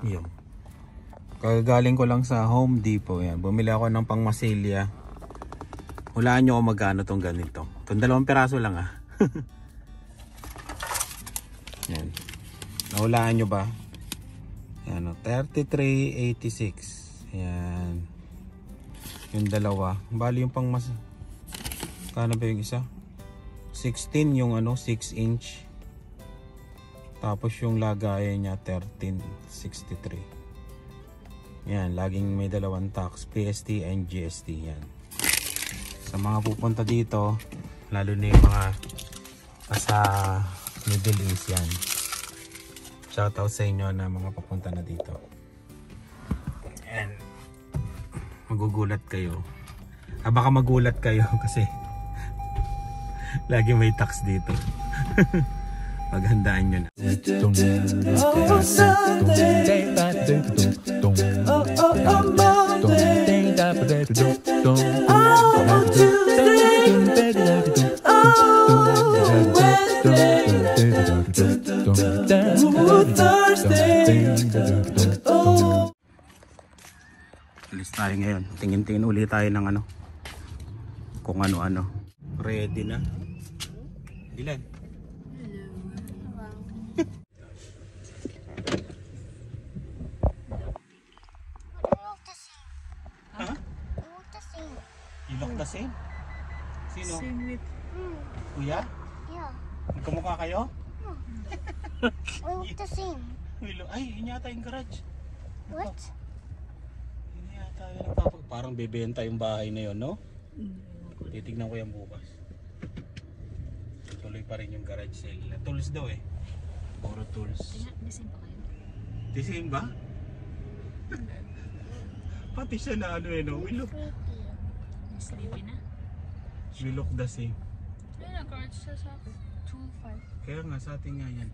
Yun. Kagaling ko lang sa Home Depot. Yan. Bumili ako ng pangmasilya. Hulaan nyo kung magkano tong ganito. Itong 2 piraso lang ah. Yan. Nahulaan nyo ba? Yan, 33.86. Yan. Yung dalawa. Bali yung pangmas... Kano ba yung isa? 16 yung 6 inch. Tapos yung lagayan niya 1363. Yan, laging may dalawang tax, PST and GST. Yan. Sa mga pupunta dito, lalo na yung mga sa Middle East, yan. Shoutout sa inyo na mga papunta na dito. And magugulat kayo. Baka magulat kayo kasi lagi may tax dito. Paghandaan nyo na. Alis tayo ngayon. Tingin-tingin ulit tayo ng kung ano-ano. Ready na. Dilan. You look the same? Sino? Same with... Kuya? Yeah. Magkamukha kayo? We look the same. Ay, yun yata yung garage. What? Yun yata yung parang bebenta yung bahay na yun, no? Titignan ko yan bukas. Tuloy pa rin yung garage sale. Tools daw eh. Puro tools. Design pa kayo? Design ba? Pati siya na no? We look Sleepy na? We look the same. Ayun, garage siya sa 2.5. Kaya nga sa atin nga yan.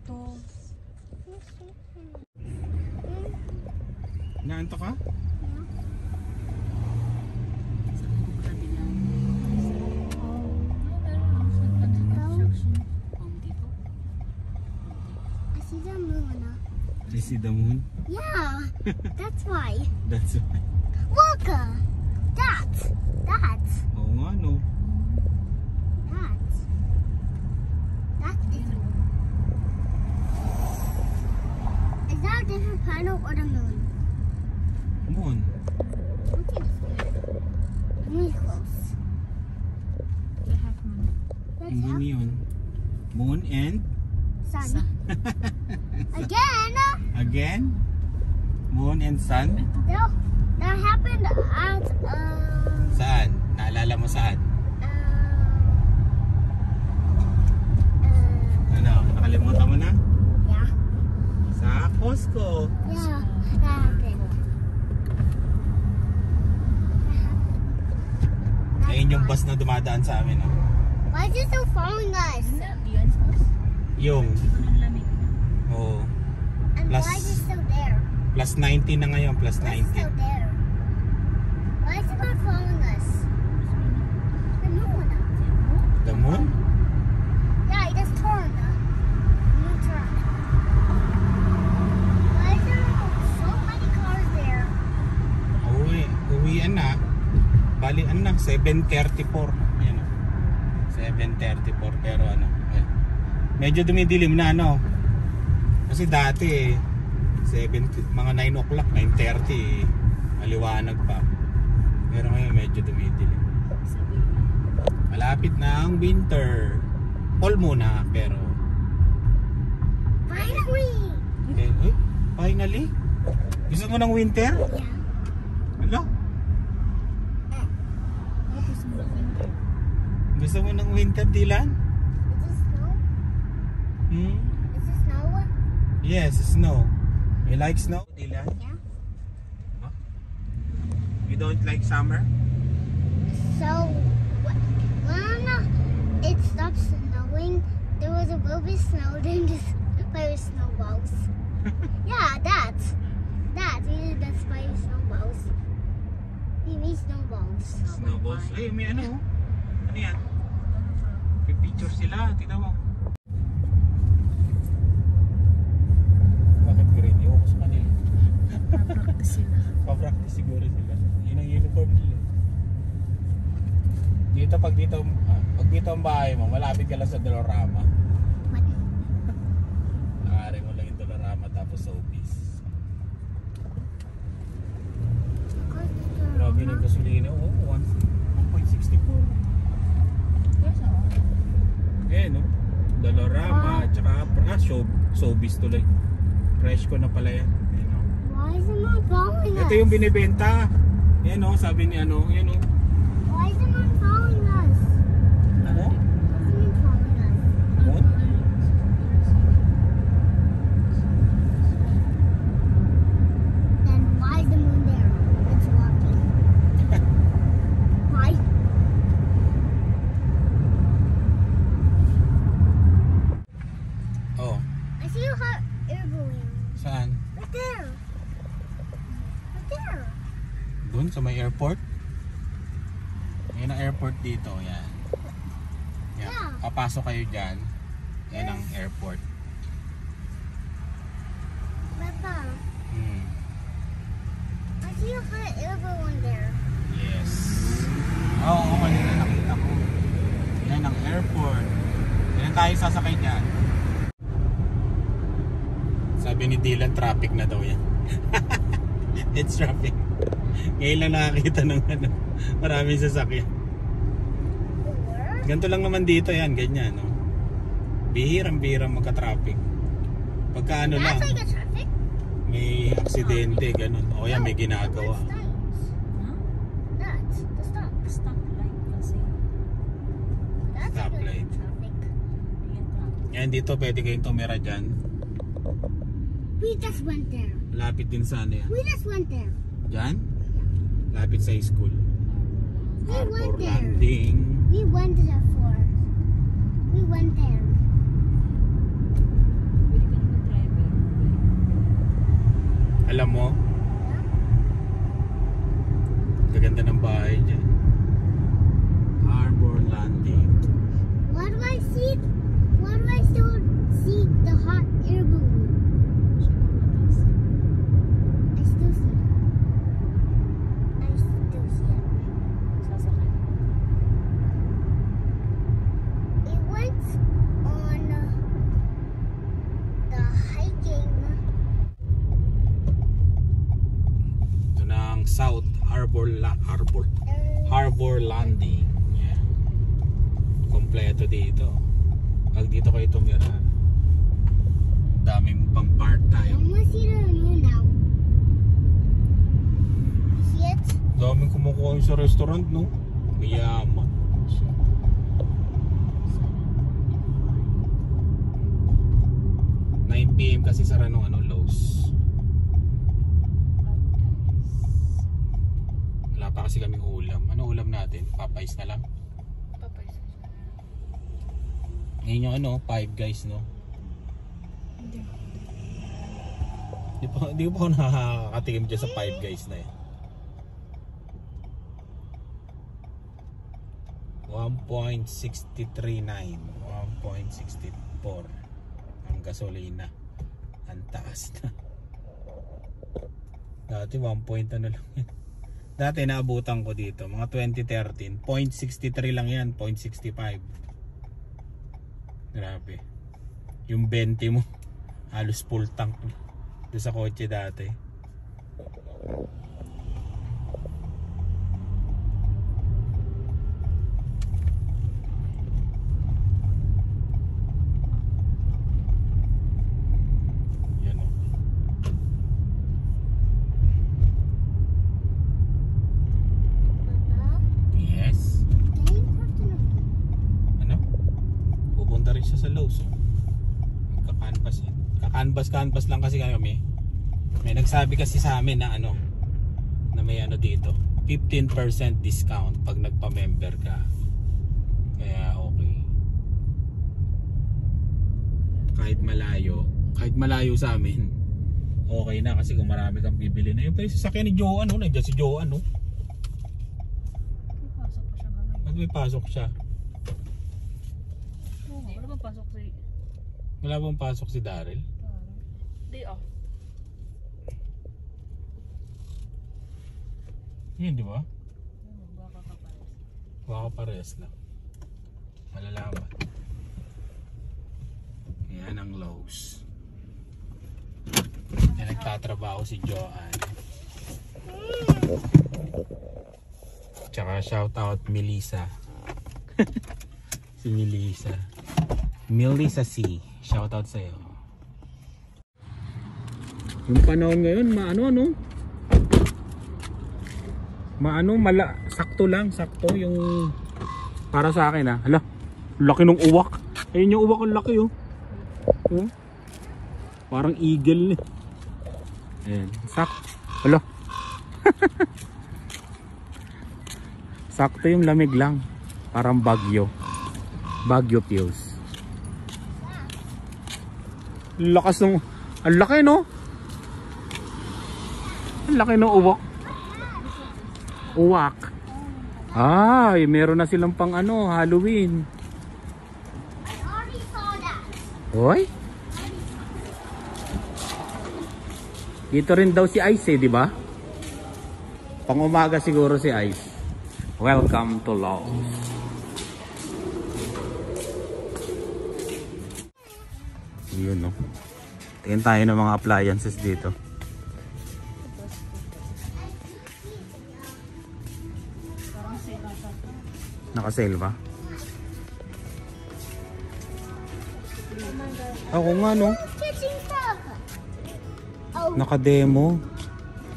Naanto ka? I see the moon. You see the moon? Yeah, that's why. That's why. Look! That! Oo nga no. That's different. Is that a different planet or the moon? Moon. Okay, really close. The half moon. That's Moon yun. Moon and? sun. Again? Again? Moon and sun? No, that happened at Saan? Naalala mo saan? Ano? Nakalimutan mo na? yeah. Sa Costco. Yeah, that happened. Ayun yung bus na dumadaan sa amin. Oh. Why is it still following us? Yung. Oh. And Plus- why is it still there? Plus 90 na ngayon. Plus Why is it 90. still there? Why is it not following us? The moon. The moon? Yeah, it just turned. Moon turned. Why is there so many cars there? Uwian na. Bali, 7:34. Yan o. 7:34 pero medyo dumidilim na kasi dati mga 9 o'clock, 9:30 maliwanag pa, pero ngayon medyo dumidilim. Malapit na ang winter, fall muna pero Finally! finally? Gusto mo ng winter? Yeah. Hello? Gusto mo ng winter, Dylan? Is it snow? Hmm? Is it snow? Yes, snow. You like snow, Dylan? Yeah. Huh? You don't like summer? So, when it stopped snowing, there was a little bit of snow, then just play with snowballs. Yeah, that. We did just play with snowballs. We made snowballs. Snowballs. Ay, may ano yan? Picture sila, tignan mo. Bakit green? Iwan ko sa kanila. siguro sila. Yun ang uniform nila. Dito pag dito ang bahay mo, malapit ka lang sa Dolorama. What? Nakari mo lang yung Dolorama tapos sa office. Grabe ng gasolina. Oh, 1.64. There's a Eh, no? Dolorama, tsaka showbiz tuloy. Fresh ko na pala yan. Ayan, no? Why is the moon following us? Ito yung binibenta. Yan o, sabi ni ano, yan o. Why is the moon following us? Ano? Why is the moon following us? Moon? Then why is the moon there? It's walking. Why? Oh, I see you have air balloon. saan? Right there. Right there. Doon sa may airport? Yan ang airport dito, yan. Yan. Yeah. Papasok kayo dyan. Yan ang airport. Papa, Hmm. I see you have air balloon there. Yes. Oo, kanina nakita ko. Yan ang airport. Yan tayo sasakay dyan. Sabi ni Dylan, traffic na daw yan. It's traffic. Ngayon lang nakakita ng ano, maraming sasakyan. Where? Ganito lang naman dito yan, ganyan. No? Bihirang-bihirang magka-traffic. Pagka ano lang, That's like a traffic. may aksidente, ganun. O yan, may ginagawa. That's the stop. stoplight kasi. That's Stoplight. like a traffic. Yan traffic. Yan, dito pwede kayong tumira dyan. We just went there. Lapit din sa ano yan. We just went there. Dyan? Lapit sa school. We went Harbor there. Landing. We went there for. We went there. Pwede ka naman driving. Alam mo, gaganda ng bahay dyan. Harbor Landing. Why do I see? Why do I still see the hot air balloon? I still see it. I still see it. Sasakay. It went on the hiking. Ito na ang South Harbor Landing. Yeah. Kompleto dito. Pag dito kayo tumira, daming pang part I time. almost see the moon now. You see it? Daming kumukuha sa restaurant, no? Mayaman. 9 PM kasi sara nung ano, Lowe's. Wala pa kasi kaming ulam. Ano ulam natin? Popeyes na lang. Papayos. Ngayon yung ano, Five Guys, no? Hindi. Di pa ako nakakatikim dyan sa Five Guys na yan. 1.639, 1.64 ang gasolina. Ang taas na. Dati 1 point ano lang yan. Dati naabutan ko dito mga 2013, 0.63 lang yan, 0.65. Grabe. Yung 20 mo halos full tank doon sa kotse dati. Yan o. Papa, Yes. can you talk to me? Ano? Pupunta rin siya sa Lowe's. Oh. Magka-canvas yan. Ka-canvas lang kasi kami. May nagsabi kasi sa amin na ano, na may ano dito, 15% discount pag nagpa-member ka. Kaya okay. Kahit malayo sa amin, okay na kasi kung marami kang bibili na. Yung pa yung sasakyan ni Joe, ano, nandiyan si Joe, ano. Pasok pa siya gamay. Pag may pasok siya, Oo, wala bang pasok sa wala bang pasok si Daryl? day off? Yun, di ba? Baka kapares. Baka parehas lang. Malalaman. Yan ang Lowe's. Yan nagtatrabaho si Joanne. Tsaka shoutout Melissa. Si Melissa. Melissa C. Shoutout sa'yo. Yung panahon ngayon, sakto lang, sakto yung para sa akin Hala, laki ng uwak. Ayun yung uwak, ang laki Parang eagle Ayan, hala. Sakto yung lamig lang. Parang Baguio feels. Lakas ng, ang laki no? Ang laki ng uwak. Ay, meron na silang pang Halloween. I already saw that. Hoy? Dito rin daw si Ice di ba? Pang umaga siguro si Ice. Welcome to Lowe's. Yun no. Tingin tayo ng mga appliances dito. Naka-sale ba? Ako nga no. Kitchen stuff. Oh, Naka-demo.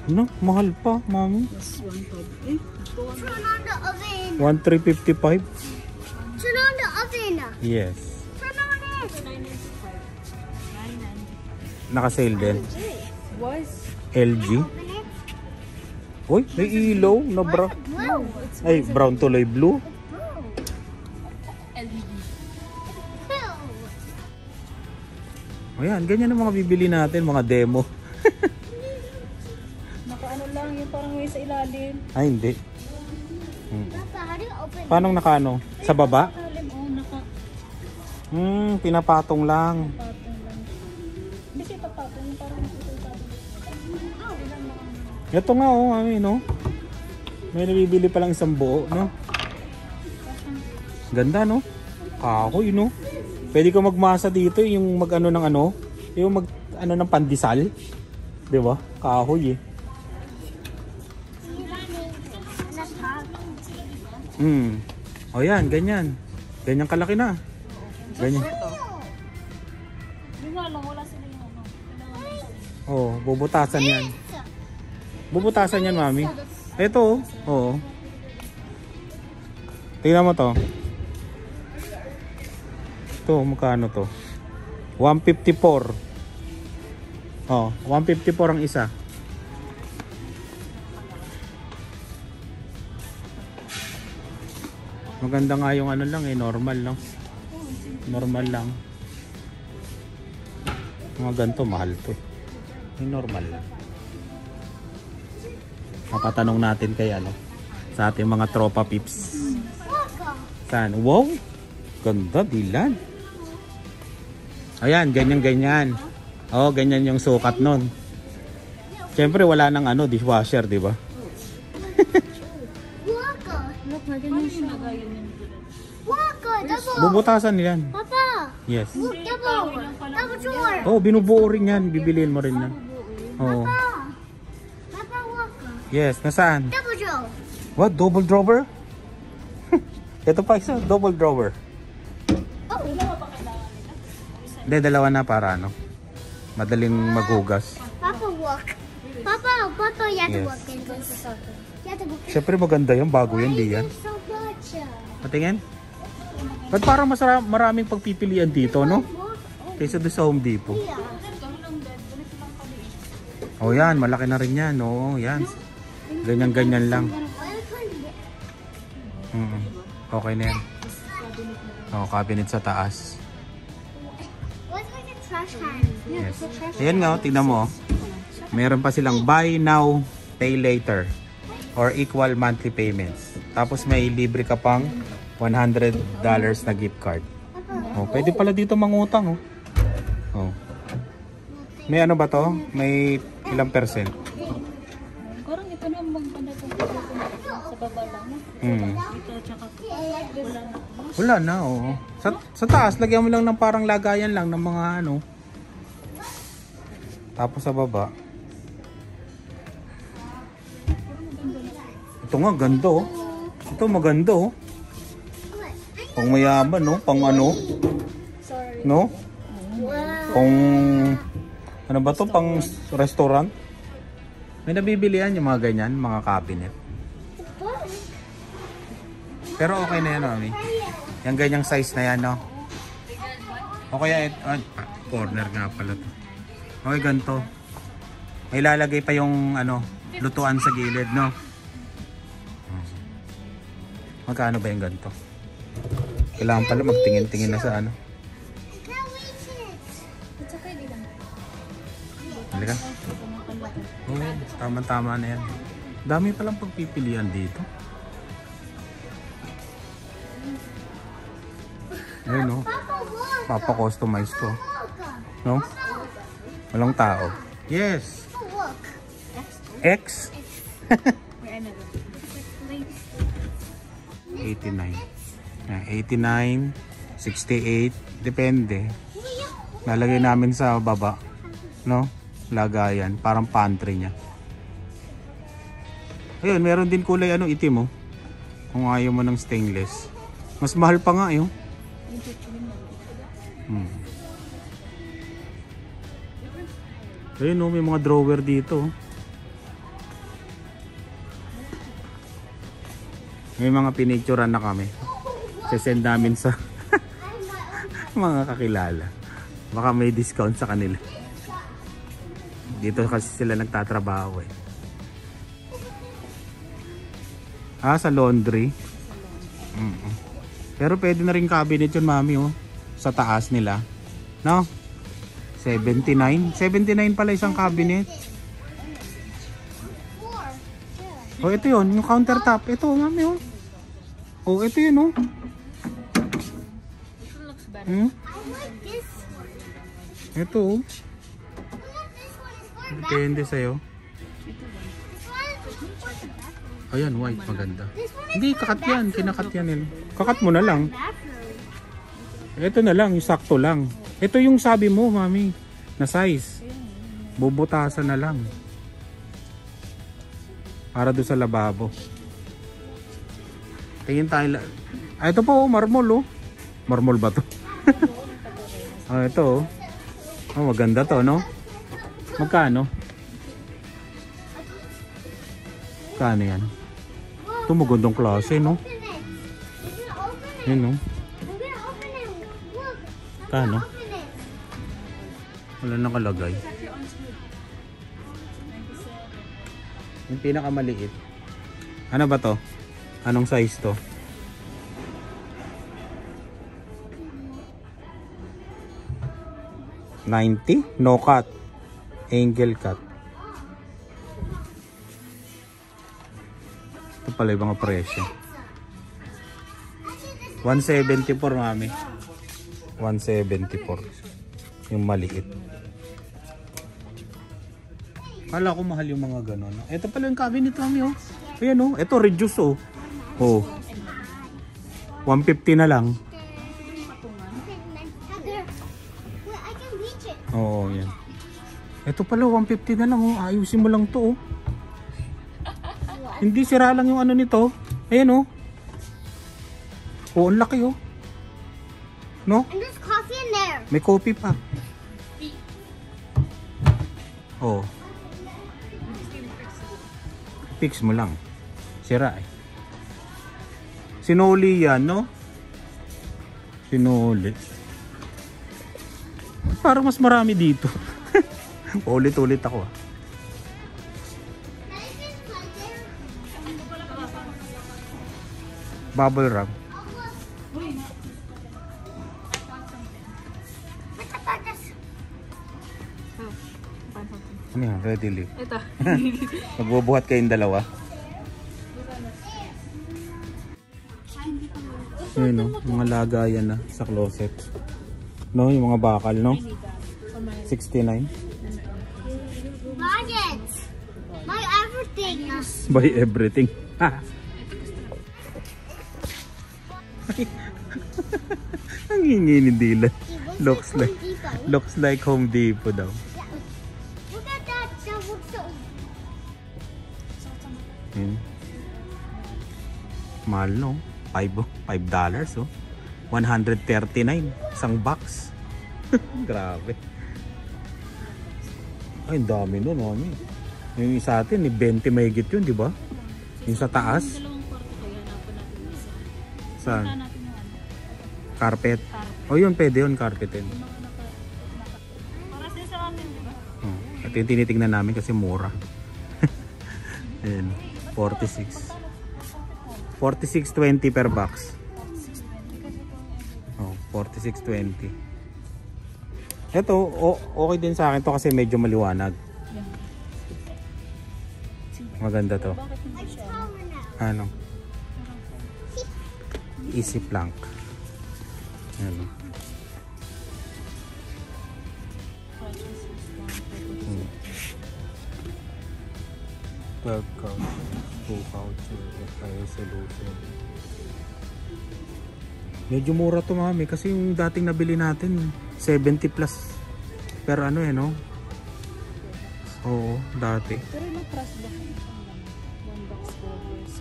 Ano? Mahal pa, mami. Plus 1 turn on the oven. 1,355. Turn on the oven. Yes. Turn on it. 995. Naka-sale din. Was? LG. Open it. Uy, may ilaw na brown. Blue. Ay, brown tuloy blue. LED. Blue. Ayan, ganyan ang mga bibili natin, mga demo. Naka-ano lang, yung parang may sa ilalim. Ay, hindi. Papa, how do you open it? Paano nakaano? Sa baba? Ilalim, naka-patong Pinapatong lang. lang. Hindi siya papatong, yung parang nasa Ito nga mami, no? May nabibili palang isang buo, no? Ganda, no? Kahoy, no? Pwede ka magmasa dito, yung mag-ano ng yung mag-ano ng pandesal. 'Di ba? Kahoy O yan, ganyan. Ganyan kalaki na. Ganyan. Yung nga lang, wala sila yung Oh, bubutasan yan. Bubutasan yan, mami. Ito, oo. Tingnan mo to. Ito, magkano to? 154. Oh, 154 ang isa. Maganda nga yung lang normal lang. Normal lang. Mga ganito, mahal to. Yung normal lang. Mapatanong natin kay sa ating mga tropa pips. Saan? Wow! Ganda, Dilan. Ayan, ganyan-ganyan. Oh, ganyan yung sukat nun. Siyempre wala nang dishwasher, di ba? Look, na ganyan siya. Double. Bubutasan yan. Papa, Yes. look, double. Double drawer. Oh, binubuo rin yan. Bibiliin mo rin yan. Oh. Papa, walk. Yes, nasaan? Double drawer. What? Double drawer? Ito pa isa, double drawer. Oh, Hindi, dalawa na para madaling maghugas. Papa, walk. Papa, you have to Yes. walk in this. You have to walk in. Siyempre maganda yan, bago yan, di yan. So much. Patingin? Ba't parang maraming pagpipilian dito, no? Kaysa doon sa Home Depot. Oh yan, malaki na rin yan. Oo, yan. Ganyan-ganyan lang. Okay na yan. Oh, cabinet sa taas. What's like a trash can? Yes. Ayan nga, tignan mo. Meron pa silang buy now, pay later. Or equal monthly payments. Tapos may libre ka pang $100 na gift card. Oh, pwede pala dito mangutang, Oh. May ba to? May ilang percent? Parang ito Ito na ang banda kung sa baba lang. Ito tsaka wala na. Wala na, oo. Sa taas, lagyan mo lang ng parang lagayan lang ng mga ano. Tapos sa baba. Ito nga, ganda oh. Ito maganda oh. Pang mayaman no, pang ano. Sorry. No? Pang ano ba to, pang restaurant? May nabibilihan yung mga ganyan, mga cabinet. Pero okay na yan, mami. Yung ganyang size na yan, no? O kaya, corner nga pala to. Okay, ganito. May lalagay pa yung, ano, lutuan sa gilid, no? Magkano ba yung ganito? Kailangan pala magtingin-tingin na sa ano. It's okay, di lang. Halika. Oo, tama-tama na yan. Dami palang pagpipilian dito. Ayun no. Papa-customize ko. No? Walang tao. Yes. X. 89. 89, 68, depende. Lalagay namin sa baba, no? Lagayan, parang pantry niya. Ayun, meron din kulay ano, itim oh. Kung ayaw mo ng stainless. Mas mahal pa nga yun. Ayun oh, may mga drawer dito. May mga pinicturean na kami. Sesend namin sa mga kakilala. Baka may discount sa kanila. Dito kasi sila nagtatrabaho eh. Ah, sa laundry. Pero pwede na rin cabinet yun, mami oh. Sa taas nila. No? 79. 79 pala isang cabinet. Oh, ito yun. Yung countertop. Ito, mami oh. Oh, ito yun oh. Ito oh. Depende sa'yo. Ayan, white. Maganda. Hindi, kakat yan. Kinakat yan nila. Kakat mo na lang. Ito na lang. Yung sakto lang. Ito yung sabi mo, mami. Na size. Bubutasan na lang. Para doon sa lababo. Tingin tayo. Ito po, marmol oh. Marmol ba to? Oh, ito oh. Oh, maganda to, no? Magkano? Magkano yan? Ito magandang klase, no? Yan, no? Magkano? Wala nakalagay. Yung pinakamaliit. Ano ba to? Anong size to? $90? No cut. Angle cut. Ito pala yung mga presyo. $174, mami. $174. Yung maliit. Kala ko mahal yung mga ganon. Ito pala yung cabinet, mami, oh. Ayan, oh. Ito, reduce, oh. Oh. 150 na lang. Oo, yan. Ito pala, 150 na lang, oh. Ayusin mo lang to, oh. Hindi, sira lang yung ano nito. Ayan, oh. Oh, ang laki, oh. No? And there's coffee in there. May coffee pa. Oh. Fix mo lang. Sira eh. Sinuli yan, no? Sinuli. Parang mas marami dito. Ulit-ulit ako. Bubble wrap. Ano yan? Ready leaf. Ito. Magbubuhat kayong dalawa. Ayun, no? Mga lagayan na sa closet. No? Yung mga bakal, no? 69. Budget. My everything. Buy everything. Ang hingi ni Dylan. Looks like Home Depot daw. Look at that. That looks so. Yun. Mahal no? $5 oh. $139 isang box. Grabe. Ay, ang dami nun, mami. Yung isa atin, 20 mahigit yun, di ba? Yung sa taas. Dalawang kwarto ko, hanapan natin yung isa. Saan? Punta natin yung ano. Carpet. O yun, pwede yun, carpet yun. Para sa amin, di ba? Oh. At yung tinitingnan namin kasi mura. Ayan, 46. 46.20 per box. Oh, 46.20. Ito, okay din sa akin to kasi medyo maliwanag. Maganda to. Bakit hindi siya? Ano? Easy plank. Ano? Hmm. 12 couch, 2 couch, solution. Medyo mura to, mami, kasi yung dating nabili natin 70 plus per ano no? Oo, dati. Pero yung price ba? 1 box covers.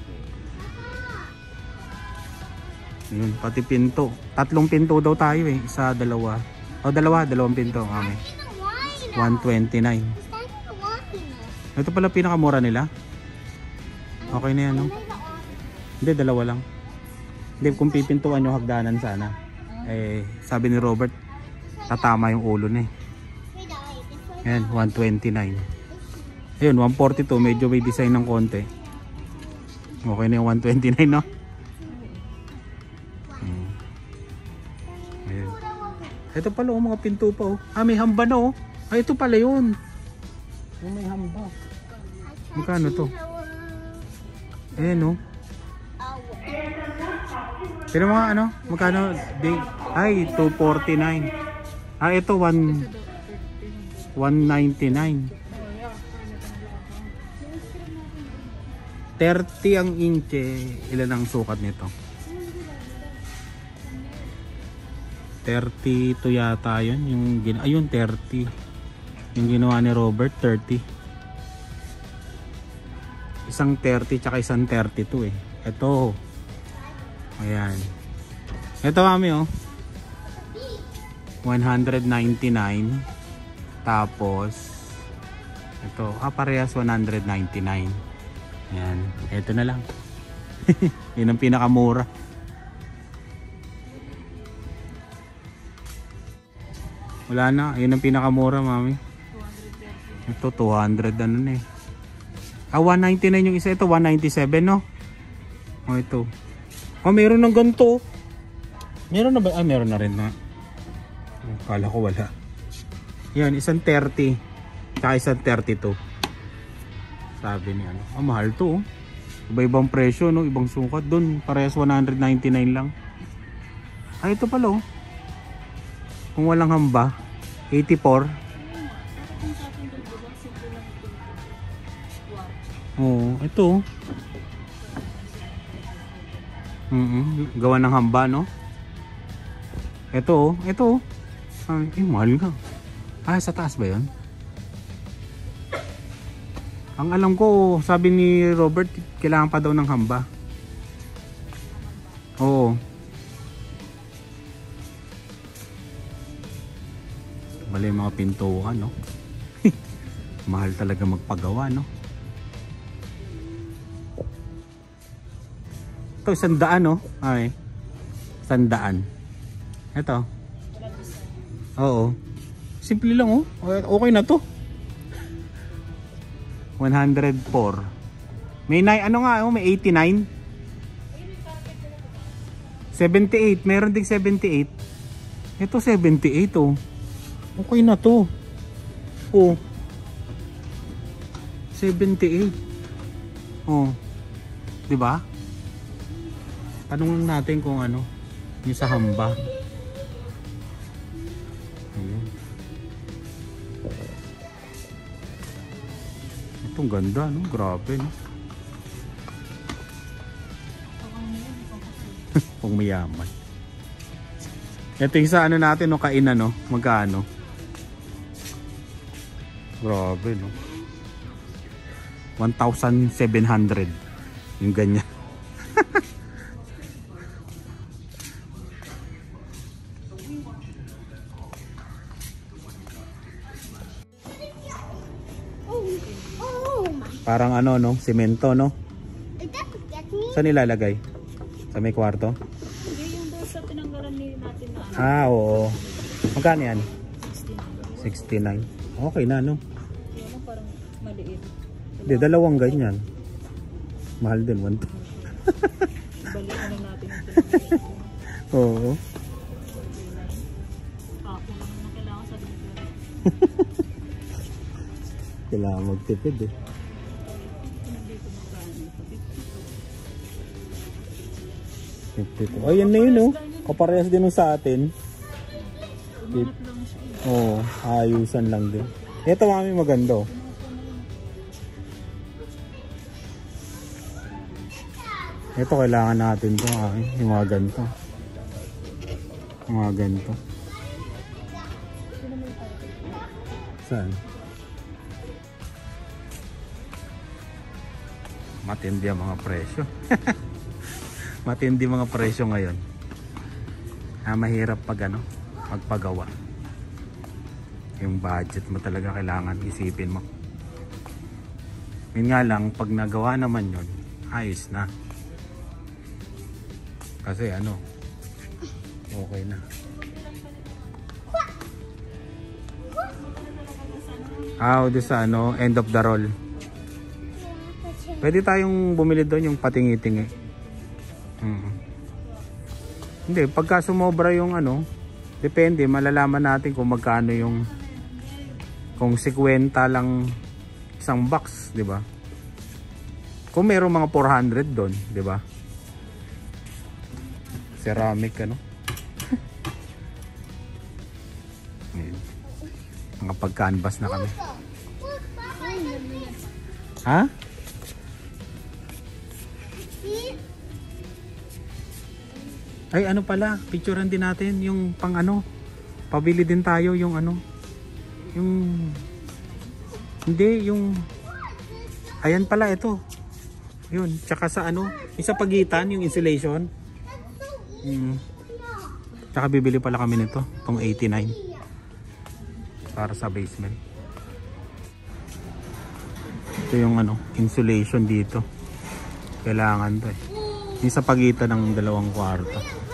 Yun, pati pinto. 3 pinto daw tayo eh. Isa, dalawa. O, dalawang pinto, mami. 129. Ito pala pinakamura nila. Okay na yan, no? Hindi, dalawa lang. Hindi, kung pipintuan yung hagdanan sana. Eh, sabi ni Robert, tatama yung ulo na eh. Ayan, 129. Ayun, 142. Medyo may design ng konti. Okay na yung 129, no? Ayun. Ito pala, mga pinto pa, oh. Ah, may hamba na, oh. Ay, ito pala yun. Yung may hamba. Magkano to? Ayan, oh. Pero mga ano, magkano? Ay, 249. Ah, ito 199. 30 ang inche. Ilan ang sukat nito? 30 to yata yun. Ayun, 30. Yung ginawa ni Robert, 30. Isang 30 tsaka isang 32 eh. Ito. Ayan. Ito, mami, oh. 199. Tapos ito, parehas 199. Ayan, ito na lang. Yun ang pinakamura. Wala na, yun ang pinakamura, mami. Ito 200 ano na eh. 199 yung isa, ito 197, no? Oh, ito. Meron ng ganito. Meron na ba? Meron na rin na. Kala ko wala. Yan, isang 30 tsaka isang 32. Sabi ni ano, mahal to, oh. Iba-ibang presyo, no? Ibang sukat. Doon parehas 199 lang. Ay, ito pala, oh. Kung walang hamba 84. Oo, ito. Gawa ng hamba, no? Ito, oh. Ito, oh. Ay, mahal nga. Sa taas ba yun? Ang alam ko, sabi ni Robert, kailangan pa daw ng hamba. Oo. Bali yung mga pintuan, no? Mahal talaga magpagawa, no? Ito, 100, no? Ay, 100. Ito. Oo. Simple lang, oh. Okay na to. 104. May ano nga, oh, may 89. 78, meron ding 78. Ito 78, oh. Okay na to. Oh. 78. Oh. 'Di ba? Tanungin natin kung ano, yung sa hamba. Ayun. Itong ganda, no? Grabe, no? Kung mayaman. Ito yung sa ano natin, no? Kainan, no? Magkano? Grabe, no? 1,700. Yung ganyan. Parang ano, no? Semento, no? Saan nilalagay? Sa may kwarto? Hindi, yung doon sa tinanggalan natin na ano. Ah, oo. Magkano yan? 69. Okay na, no? Yun ang parang maliit. Hindi, dalawang ganyan. Mahal din, 1. Balik na natin yung tinanggalan. Oo. Ako lang na kailangan sa dito. Kailangan magtipid, eh. Nandito magkano. 52. Oh, yan na yun, no? Kaparehas din nung sa atin. Umanap lang siya. Oo, ayusan lang din. Ito, mami, maganda, oh. Ito, kailangan natin to, yung mga ganito. Yung mga ganito. Saan? Matindi ang mga presyo. Matindi mga presyo ngayon. Mahirap pag ano, magpagawa. Yung budget mo talaga kailangan isipin mo. Yun nga lang, pag nagawa naman yun, ayos na. Kasi ano, okay na. Doon sa ano, end of the roll. Pwede tayong bumili doon yung patingi-tingi. Hindi, pagka sumobra yung ano, depende, malalaman natin kung magkano yung, kung 50 lang isang box, di ba? Kung mayroong mga 400 doon, di ba? Ceramic, ano? Mga pag-canvas na kami. Ha? Ay, ano pala, picturean din natin yung pang ano, pabili din tayo yung ano, yung, hindi, yung, ayan pala ito, yun, tsaka sa ano, yung sa pagitan, yung insulation, tsaka bibili pala kami nito, tong 89, para sa basement. Ito yung ano, insulation dito, kailangan to eh, yung sa pagitan ng dalawang kwarto.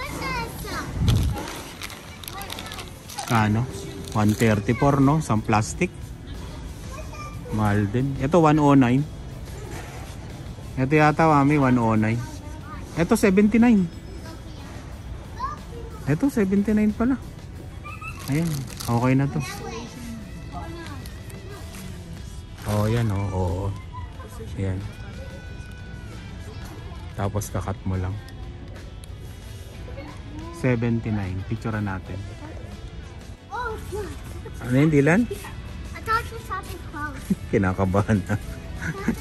Kano? 134, no? Isang plastic. Mahal din. Ito 109. Ito yata, mami, 109. Ito 79. Ito 79 pala. Ayan, okay na to. Oh, yan, oh. Oo. Ayan. Tapos kakat mo lang. 79. Picture natin. Ano yun, Dylan? I thought you something close. Kinakabahan na.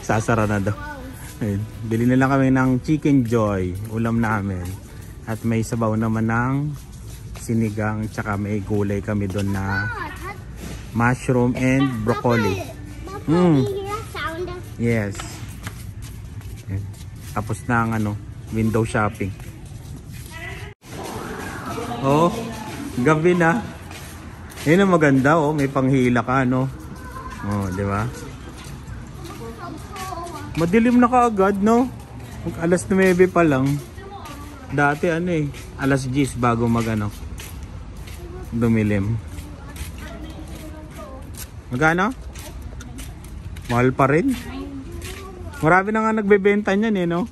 Sasara na daw. Ayun. Bili na lang kami ng Chicken Joy. Ulam namin. At may sabaw naman ng sinigang. Tsaka may gulay kami doon na mushroom and broccoli. Yes. Ayun. Tapos na ang ano, window shopping. Oh, gabi na. Yun ang maganda, oh, may panghila ka, no? Oh, di ba? Madilim na kaagad, no? Alas 9 pa lang. Dati ano eh, alas 10 bago magano dumilim. Magkano? Mahal pa rin. Marami na nga nagbebenta niyan eh, no?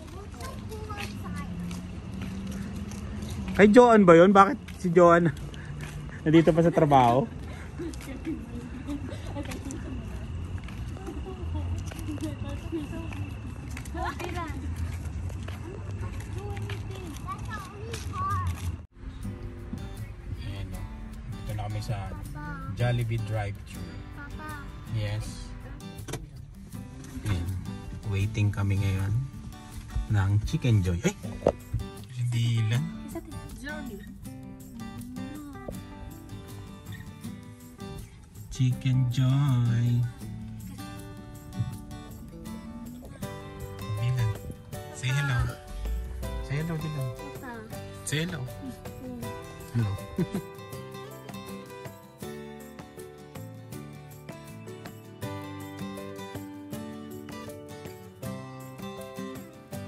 Kay Joan ba yun? Bakit si Joan nandito pa sa trabaho? Ayan, no? Dito na kami sa Jollibee drive-thru. Yes. waiting kami ngayon ng Chicken Joy. Ay! Hindi lang. Chicken Joy. Dylan. Say hello. Say hello, Dylan. Say hello. Hello.